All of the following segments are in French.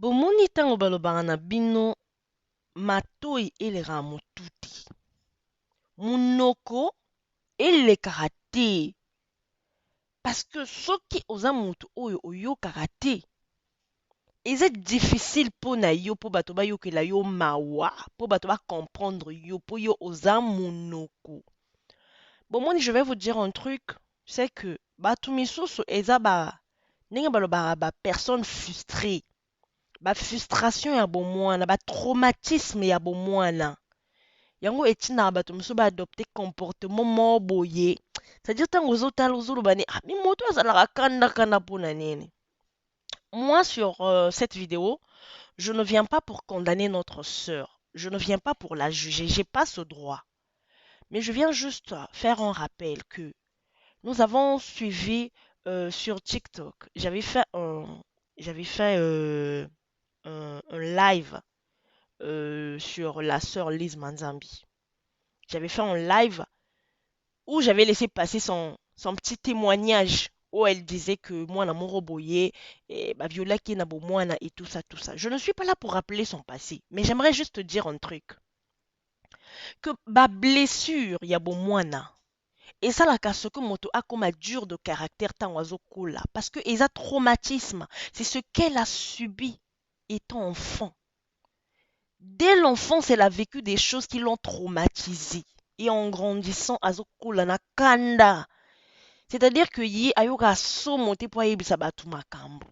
Bomoni ntango balobaka na bino matoi eleka motu te, munoko elekaka te, parceke soki oza motu oyo oyokaka te, eza difficile mpo na yo mpo bato bayokela yo mawa, mpo bato bacomprendre yo, mpo yo oza munoko. Bomoni, je vais vous dire un truc, c'est que bato misusu eza ndenge balobaka ba personne frustrée, ba frustration ya bomwana, ba traumatisme ya bomwana. Yango etinaka bato mosusu baadopte comportement moko boye. C'est-à-dire ntango ozotala ozoloba ne mi moto azalaka kanda mpona nini. Moi, sur cette vidéo, je ne viens pas pour condamner notre sœur. Je ne viens pas pour la juger. J'ai pas ce droit. Mais je viens juste faire un rappel que nous avons suivi sur TikTok. J'avais fait un live sur la sœur Lise Manzambi. J'avais fait un live où j'avais laissé passer son petit témoignage où elle disait que moi, na moro boye, et bah, viola qui na bomwana et tout ça, tout ça. Je ne suis pas là pour rappeler son passé, mais j'aimerais juste te dire un truc. Que ba blessure ya bomwana, et ça la casse que moto a comme un dur de caractère tant oiseau cola, parce que eza traumatisme, c'est ce qu'elle a subi étant enfant. Dès l'enfance, elle a vécu des choses qui l'ont traumatisée. Et en grandissant, azokola na kanda. C'est-à-dire que yi ayoka so monté pour yebisa batu makambo.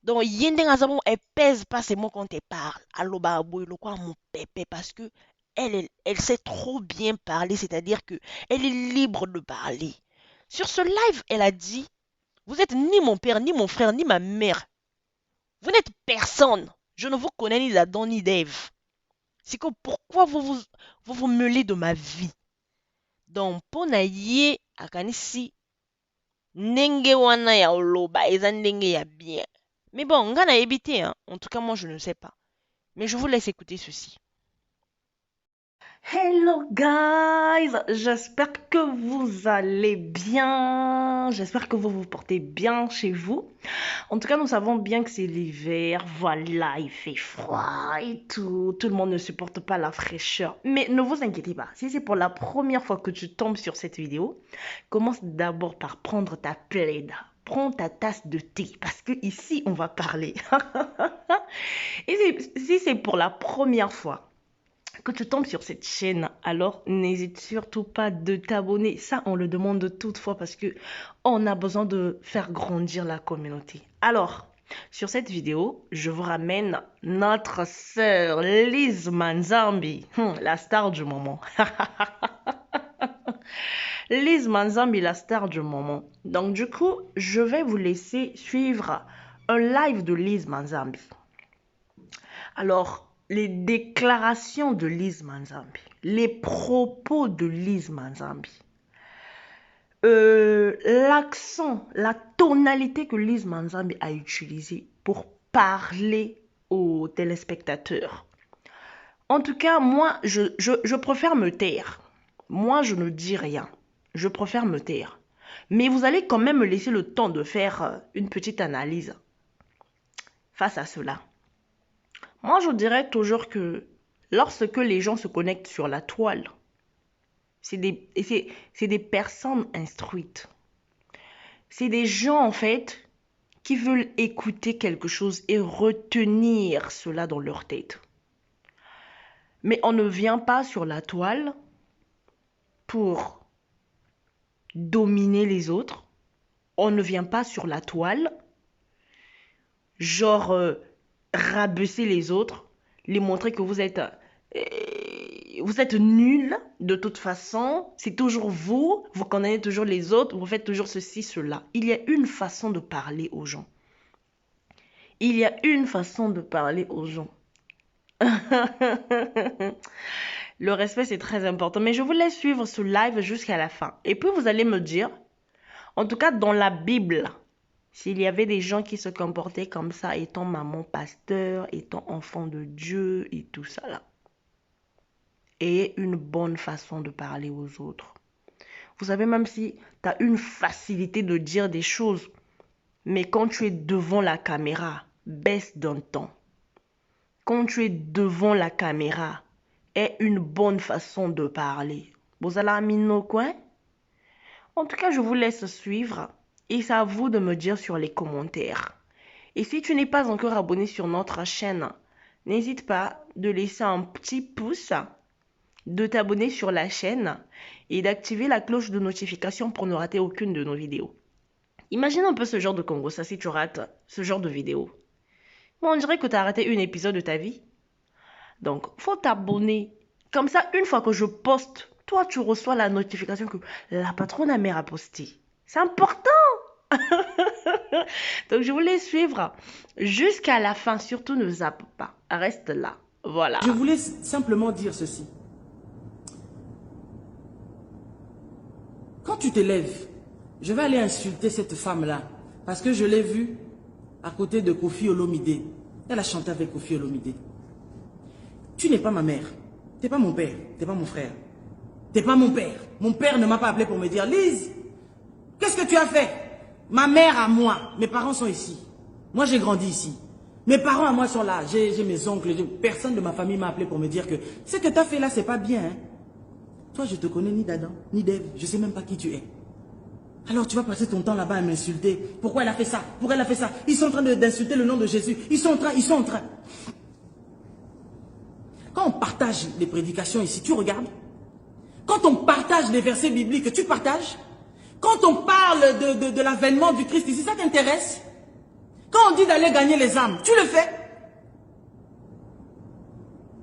Donc yi ndenge azabo, elle pèse pas ses mots quand elle parle. Aloba aboy lo kwa mon pépé parce que elle sait trop bien parler, c'est-à-dire que elle est libre de parler. Sur ce live, elle a dit, vous êtes ni mon père, ni mon frère, ni ma mère. Vous n'êtes personne. Je ne vous connais ni d'Adam ni d'Ève. C'est que pourquoi vous mêlez de ma vie? Donc, pour naïe, akanisi, ndenge wana ya oloba, eza ndenge ya bien. Mais bon, nga na évité, hein. En tout cas, moi, je ne sais pas. Mais je vous laisse écouter ceci. Hello guys, j'espère que vous allez bien, j'espère que vous vous portez bien chez vous. En tout cas, nous savons bien que c'est l'hiver, voilà, il fait froid et tout le monde ne supporte pas la fraîcheur. Mais ne vous inquiétez pas, si c'est pour la première fois que tu tombes sur cette vidéo, commence d'abord par prendre ta plaide. Prends ta tasse de thé parce que ici on va parler. Et si c'est pour la première fois que tu tombes sur cette chaîne, alors n'hésite surtout pas de t'abonner. Ça, on le demande toutefois parce que on a besoin de faire grandir la communauté. Alors, sur cette vidéo, je vous ramène notre sœur Lise Manzambi, la star du moment. Lise Manzambi, la star du moment. Donc, du coup, je vais vous laisser suivre un live de Lise Manzambi. Alors, les déclarations de Lise Manzambi, les propos de Lise Manzambi, l'accent, la tonalité que Lise Manzambi a utilisée pour parler aux téléspectateurs. En tout cas, moi, je préfère me taire. Moi, je ne dis rien. Je préfère me taire. Mais vous allez quand même me laisser le temps de faire une petite analyse face à cela. Moi, je dirais toujours que lorsque les gens se connectent sur la toile, c'est des personnes instruites. C'est des gens, en fait, qui veulent écouter quelque chose et retenir cela dans leur tête. Mais on ne vient pas sur la toile pour dominer les autres. On ne vient pas sur la toile, genre rabaisser les autres, les montrer que vous êtes nuls de toute façon, c'est toujours vous, vous condamnez toujours les autres, vous faites toujours ceci, cela. Il y a une façon de parler aux gens. Il y a une façon de parler aux gens. Le respect, c'est très important. Mais je vous laisse suivre ce live jusqu'à la fin. Et puis, vous allez me dire, en tout cas, dans la Bible, s'il y avait des gens qui se comportaient comme ça, étant maman pasteur, étant enfant de Dieu et tout ça là. Et une bonne façon de parler aux autres. Vous savez, même si tu as une facilité de dire des choses, mais quand tu es devant la caméra, baisse d'un ton. Quand tu es devant la caméra, est une bonne façon de parler. Vous allez à nos coins? En tout cas, je vous laisse suivre et c'est à vous de me dire sur les commentaires. Et si tu n'es pas encore abonné sur notre chaîne, n'hésite pas de laisser un petit pouce, de t'abonner sur la chaîne et d'activer la cloche de notification pour ne rater aucune de nos vidéos. Imagine un peu ce genre de Congo, ça si tu rates ce genre de vidéo. On dirait que tu as raté un épisode de ta vie. Donc, faut t'abonner. Comme ça, une fois que je poste, toi, tu reçois la notification que la patronne mère a posté. C'est important. Donc, je voulais suivre jusqu'à la fin. Surtout, ne zappe pas. Reste là. Voilà. Je voulais simplement dire ceci. Quand tu te lèves, je vais aller insulter cette femme-là. Parce que je l'ai vue à côté de Koffi Olomide. Elle a chanté avec Koffi Olomide. Tu n'es pas ma mère. Tu n'es pas mon père. Tu n'es pas mon frère. Tu n'es pas mon père. Mon père ne m'a pas appelé pour me dire, Lise, qu'est-ce que tu as fait? Ma mère à moi, mes parents sont ici. Moi, j'ai grandi ici. Mes parents à moi sont là. J'ai mes oncles. Personne de ma famille m'a appelé pour me dire que ce que tu as fait là, c'est pas bien. Hein? Toi, je te connais ni d'Adam, ni d'Ève. Je ne sais même pas qui tu es. Alors tu vas passer ton temps là-bas à m'insulter. Pourquoi elle a fait ça? Pourquoi elle a fait ça? Ils sont en train d'insulter le nom de Jésus. Ils sont en train. Quand on partage les prédications ici, tu regardes. Quand on partage les versets bibliques, tu partages. Quand on parle de l'avènement du Christ ici, ça t'intéresse? Quand on dit d'aller gagner les âmes, tu le fais?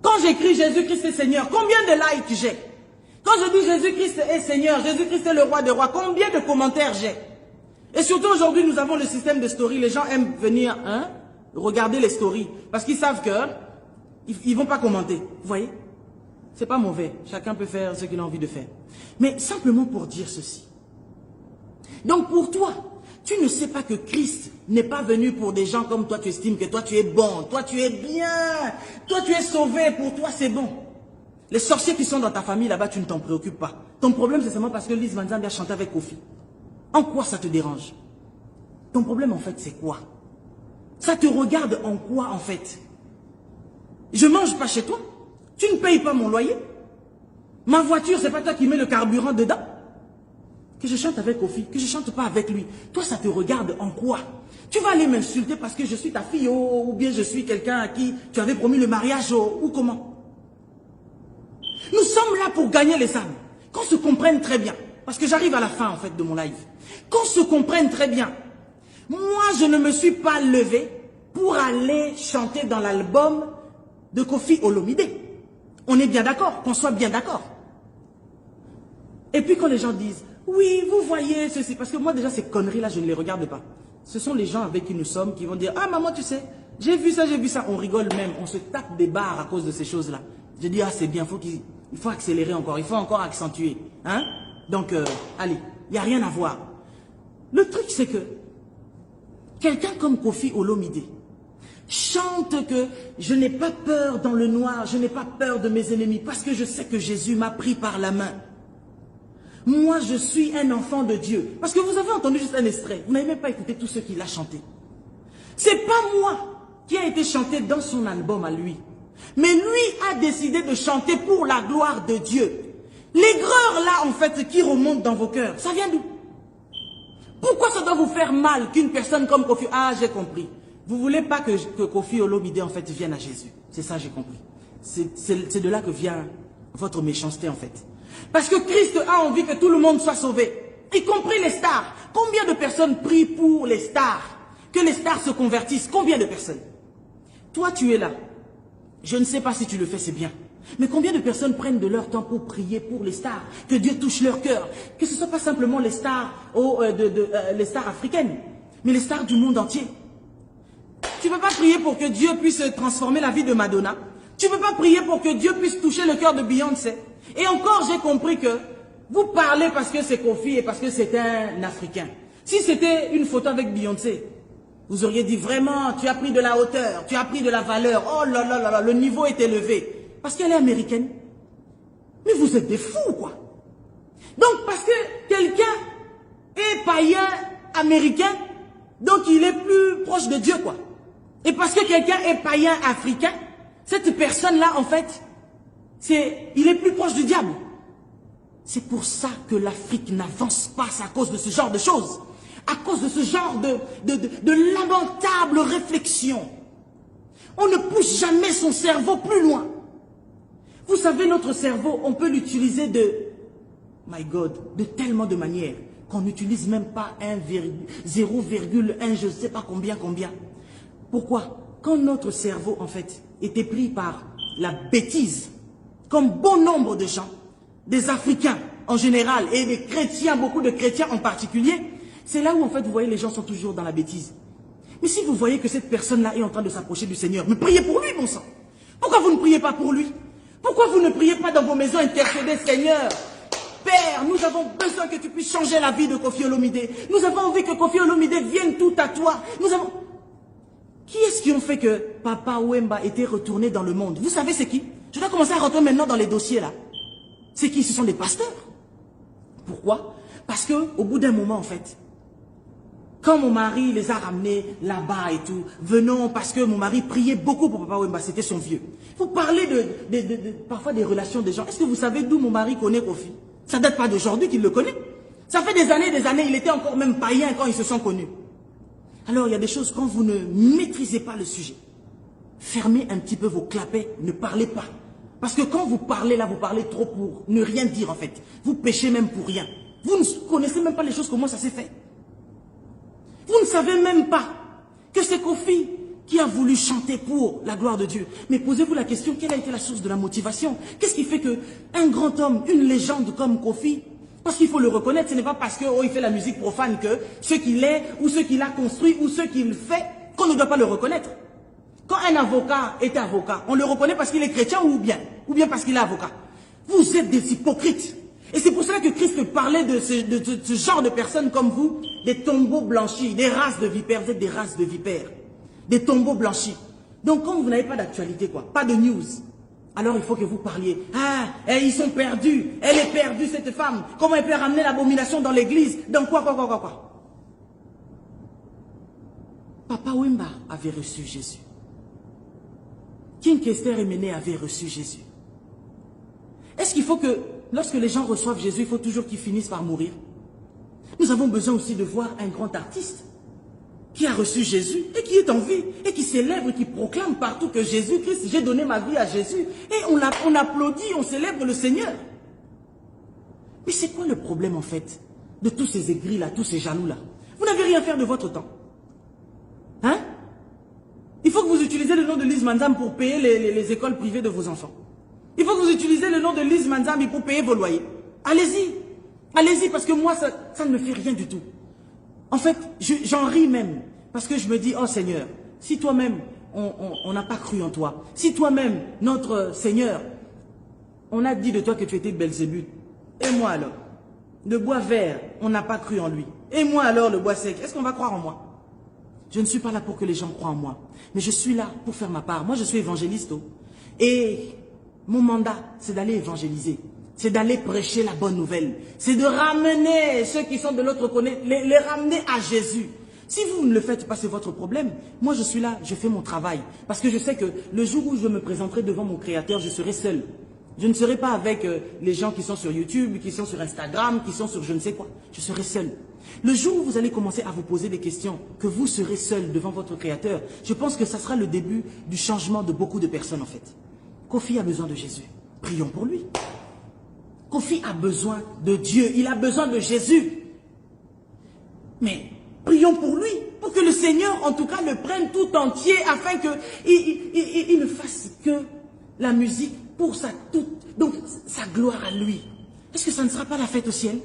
Quand j'écris Jésus-Christ est Seigneur, combien de likes j'ai? Quand je dis Jésus-Christ est Seigneur, Jésus-Christ est le roi des rois, combien de commentaires j'ai? Et surtout aujourd'hui, nous avons le système de story. Les gens aiment venir regarder les stories parce qu'ils savent que ils vont pas commenter. Vous voyez? C'est pas mauvais. Chacun peut faire ce qu'il a envie de faire. Mais simplement pour dire ceci. Donc pour toi, tu ne sais pas que Christ n'est pas venu pour des gens comme toi, tu estimes que toi tu es bon, toi tu es bien, toi tu es sauvé, pour toi c'est bon. Les sorciers qui sont dans ta famille là-bas, tu ne t'en préoccupes pas. Ton problème c'est seulement parce que Lise Van Zandt a chanté avec Koffi. En quoi ça te dérange? Ton problème en fait c'est quoi? Ça te regarde en quoi en fait? Je mange pas chez toi. Tu ne payes pas mon loyer. Ma voiture, c'est pas toi qui mets le carburant dedans. Que je chante avec Koffi, que je chante pas avec lui. Toi, ça te regarde en quoi? Tu vas aller m'insulter parce que je suis ta fille ou bien je suis quelqu'un à qui tu avais promis le mariage ou comment? Nous sommes là pour gagner les âmes. Qu'on se comprenne très bien. Parce que j'arrive à la fin en fait de mon live. Qu'on se comprenne très bien. Moi, je ne me suis pas levé pour aller chanter dans l'album de Koffi Olomide. On est bien d'accord, qu'on soit bien d'accord. Et puis quand les gens disent, oui, vous voyez ceci, parce que moi déjà ces conneries-là, je ne les regarde pas. Ce sont les gens avec qui nous sommes qui vont dire, ah maman, tu sais, j'ai vu ça, on rigole même, on se tape des barres à cause de ces choses-là. Je dis, ah c'est bien, il faut accélérer encore, il faut encore accentuer. Hein? Donc, allez, il n'y a rien à voir. Le truc c'est que, quelqu'un comme Koffi Olomide, chante que je n'ai pas peur dans le noir, je n'ai pas peur de mes ennemis parce que je sais que Jésus m'a pris par la main. Moi, je suis un enfant de Dieu. Parce que vous avez entendu juste un extrait. Vous n'avez même pas écouté tout ce qu'il a chanté. C'est pas moi qui a été chanté dans son album à lui. Mais lui a décidé de chanter pour la gloire de Dieu. L'aigreur là, en fait, qui remonte dans vos cœurs, ça vient d'où? Pourquoi ça doit vous faire mal qu'une personne comme Koffi... Ah, j'ai compris. Vous ne voulez pas que Koffi Olomide en fait vienne à Jésus. C'est ça, j'ai compris. C'est de là que vient votre méchanceté en fait. Parce que Christ a envie que tout le monde soit sauvé. Y compris les stars. Combien de personnes prient pour les stars? Que les stars se convertissent. Combien de personnes? Toi, tu es là. Je ne sais pas si tu le fais, c'est bien. Mais combien de personnes prennent de leur temps pour prier pour les stars? Que Dieu touche leur cœur. Que ce ne soit pas simplement les stars, les stars africaines, mais les stars du monde entier. Tu ne peux pas prier pour que Dieu puisse transformer la vie de Madonna. Tu ne peux pas prier pour que Dieu puisse toucher le cœur de Beyoncé. Et encore, j'ai compris que vous parlez parce que c'est Koffi et parce que c'est un Africain. Si c'était une photo avec Beyoncé, vous auriez dit vraiment, tu as pris de la hauteur, tu as pris de la valeur. Oh là là là là, le niveau est élevé. Parce qu'elle est américaine. Mais vous êtes des fous, quoi. Donc, parce que quelqu'un est païen américain, donc il est plus proche de Dieu, quoi. Et parce que quelqu'un est païen africain, cette personne-là, en fait, il est plus proche du diable. C'est pour ça que l'Afrique n'avance pas, c'est à cause de ce genre de choses. À cause de ce genre de lamentables réflexions. On ne pousse jamais son cerveau plus loin. Vous savez, notre cerveau, on peut l'utiliser my God, de tellement de manières qu'on n'utilise même pas 0,1, je ne sais pas combien. Pourquoi? Quand notre cerveau, en fait, était pris par la bêtise, comme bon nombre de gens, des Africains en général et des chrétiens, beaucoup de chrétiens en particulier, c'est là où, en fait, vous voyez, les gens sont toujours dans la bêtise. Mais si vous voyez que cette personne-là est en train de s'approcher du Seigneur, mais priez pour lui, bon sang. Pourquoi vous ne priez pas pour lui? Pourquoi vous ne priez pas dans vos maisons intercéder, Seigneur? Père, nous avons besoin que tu puisses changer la vie de Koffi Olomide. Nous avons envie que Koffi Olomide vienne tout à toi. Qui est-ce qui ont fait que Papa Wemba était retourné dans le monde? Vous savez c'est qui? Je dois commencer à rentrer maintenant dans les dossiers là. C'est qui? Ce sont des pasteurs. Pourquoi? Parce que au bout d'un moment, en fait, quand mon mari les a ramenés là-bas et tout, venons parce que mon mari priait beaucoup pour Papa Wemba, c'était son vieux. Vous parlez parfois des relations des gens. Est-ce que vous savez d'où mon mari connaît Koffi? Ça ne date pas d'aujourd'hui qu'il le connaît. Ça fait des années, il était encore même païen quand ils se sont connus. Alors il y a des choses, quand vous ne maîtrisez pas le sujet, fermez un petit peu vos clapets, ne parlez pas. Parce que quand vous parlez là, vous parlez trop pour ne rien dire en fait. Vous péchez même pour rien. Vous ne connaissez même pas les choses, comment ça s'est fait. Vous ne savez même pas que c'est Koffi qui a voulu chanter pour la gloire de Dieu. Mais posez-vous la question, quelle a été la source de la motivation? Qu'est-ce qui fait qu'un grand homme, une légende comme Koffi, parce qu'il faut le reconnaître, ce n'est pas parce qu'il fait la musique profane que ce qu'il est, ou ce qu'il a construit, ou ce qu'il fait, qu'on ne doit pas le reconnaître. Quand un avocat est avocat, on le reconnaît parce qu'il est chrétien ou bien parce qu'il est avocat. Vous êtes des hypocrites. Et c'est pour cela que Christ parlait de ce genre de personnes comme vous, des tombeaux blanchis, des races de vipères. Vous êtes des races de vipères, des tombeaux blanchis. Donc quand vous n'avez pas d'actualité, pas de news, alors il faut que vous parliez. Ah, ils sont perdus, elle est perdue cette femme. Comment elle peut ramener l'abomination dans l'église? Dans quoi? Papa Wemba avait reçu Jésus. King Kester Emene avait reçu Jésus. Est-ce qu'il faut que, lorsque les gens reçoivent Jésus, il faut toujours qu'ils finissent par mourir? Nous avons besoin aussi de voir un grand artiste qui a reçu Jésus et qui est en vie et qui célèbre, qui proclame partout que Jésus-Christ, j'ai donné ma vie à Jésus. Et on applaudit, on célèbre le Seigneur. Mais c'est quoi le problème en fait de tous ces aigris-là, tous ces jaloux-là? Vous n'avez rien à faire de votre temps. Hein? Il faut que vous utilisez le nom de Lise Manzam pour payer les écoles privées de vos enfants. Il faut que vous utilisez le nom de Lise Manzam pour payer vos loyers. Allez-y. Allez-y, parce que moi, ça ne me fait rien du tout. En fait, j'en ris même. Parce que je me dis, oh Seigneur, si toi-même, on n'a pas cru en toi. Si toi-même, notre Seigneur, on a dit de toi que tu étais Belzébuth. Et moi alors? Le bois vert, on n'a pas cru en lui. Et moi alors, le bois sec, est-ce qu'on va croire en moi? Je ne suis pas là pour que les gens croient en moi. Mais je suis là pour faire ma part. Moi, je suis évangéliste. Et mon mandat, c'est d'aller évangéliser. C'est d'aller prêcher la bonne nouvelle. C'est de ramener ceux qui sont de l'autre côté, les ramener à Jésus. Si vous ne le faites pas, c'est votre problème. Moi, je suis là, je fais mon travail. Parce que je sais que le jour où je me présenterai devant mon Créateur, je serai seul. Je ne serai pas avec les gens qui sont sur YouTube, qui sont sur Instagram, qui sont sur je ne sais quoi. Je serai seul. Le jour où vous allez commencer à vous poser des questions, que vous serez seul devant votre Créateur, je pense que ça sera le début du changement de beaucoup de personnes en fait. Koffi a besoin de Jésus. Prions pour lui. Koffi a besoin de Dieu. Il a besoin de Jésus. Mais prions pour lui. Pour que le Seigneur, en tout cas, le prenne tout entier afin qu'il ne fasse que la musique pour sa gloire à lui. Est-ce que ça ne sera pas la fête au ciel?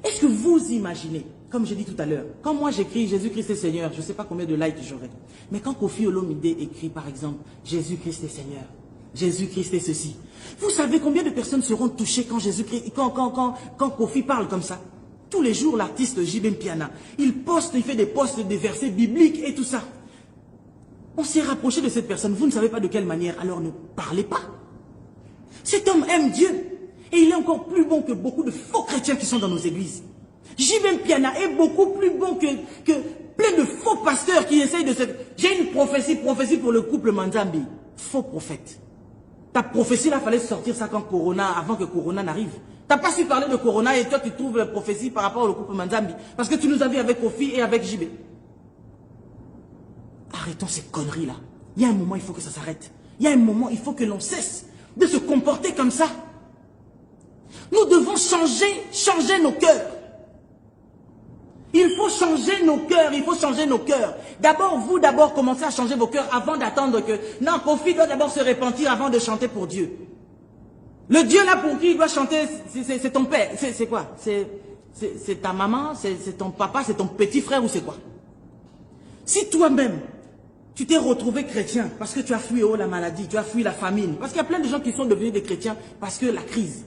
Est-ce que vous imaginez, comme j'ai dit tout à l'heure, quand moi j'écris Jésus-Christ est Seigneur, je ne sais pas combien de likes j'aurai. Mais quand Koffi Olomide écrit par exemple Jésus-Christ est Seigneur, Jésus-Christ est ceci. Vous savez combien de personnes seront touchées quand quand Koffi parle comme ça? Tous les jours, l'artiste J.B. Piana, il fait des posts des versets bibliques et tout ça. On s'est rapproché de cette personne, vous ne savez pas de quelle manière, alors ne parlez pas. Cet homme aime Dieu. Et il est encore plus bon que beaucoup de faux chrétiens qui sont dans nos églises. J.B. Piana est beaucoup plus bon que plein de faux pasteurs qui essayent de se... J'ai une prophétie pour le couple Manzambi. Faux prophète. Ta prophétie, là, fallait sortir ça quand Corona, avant que Corona n'arrive. T'as pas su parler de Corona et toi, tu trouves la prophétie par rapport au couple Manzambi. Parce que tu nous as vu avec Kofi et avec JB. Arrêtons ces conneries-là. Il y a un moment, il faut que ça s'arrête. Il y a un moment, il faut que l'on cesse de se comporter comme ça. Nous devons changer nos cœurs. Il faut changer nos cœurs, il faut changer nos cœurs. D'abord, commencez à changer vos cœurs avant d'attendre que... Non, Kofi doit d'abord se repentir avant de chanter pour Dieu. Le Dieu là pour qui il doit chanter, c'est ton père. C'est quoi? C'est ta maman, c'est ton papa, c'est ton petit frère ou c'est quoi? Si toi-même, tu t'es retrouvé chrétien parce que tu as fui la maladie, tu as fui la famine. Parce qu'il y a plein de gens qui sont devenus des chrétiens parce que la crise.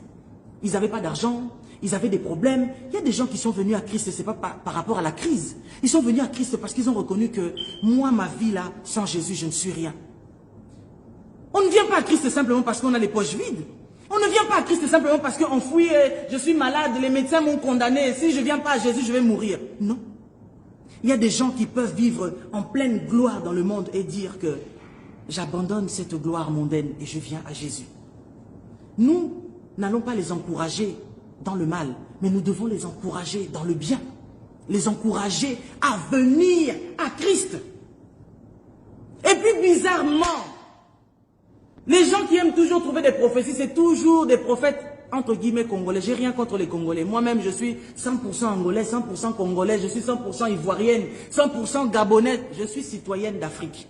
Ils n'avaient pas d'argent, ils avaient des problèmes. Il y a des gens qui sont venus à Christ, ce n'est pas par rapport à la crise. Ils sont venus à Christ parce qu'ils ont reconnu que moi, ma vie là, sans Jésus, je ne suis rien. On ne vient pas à Christ simplement parce qu'on a les poches vides. On ne vient pas à Christ simplement parce qu'on fuit, je suis malade, les médecins m'ont condamné. Si je ne viens pas à Jésus, je vais mourir. Non. Il y a des gens qui peuvent vivre en pleine gloire dans le monde et dire que j'abandonne cette gloire mondaine et je viens à Jésus. Nous n'allons pas les encourager dans le mal, mais nous devons les encourager dans le bien. Les encourager à venir à Christ. Et puis bizarrement, les gens qui aiment toujours trouver des prophéties, c'est toujours des prophètes entre guillemets congolais. J'ai rien contre les Congolais. Moi-même, je suis 100% angolais, 100% congolais, je suis 100% ivoirienne, 100% gabonaise. Je suis citoyenne d'Afrique.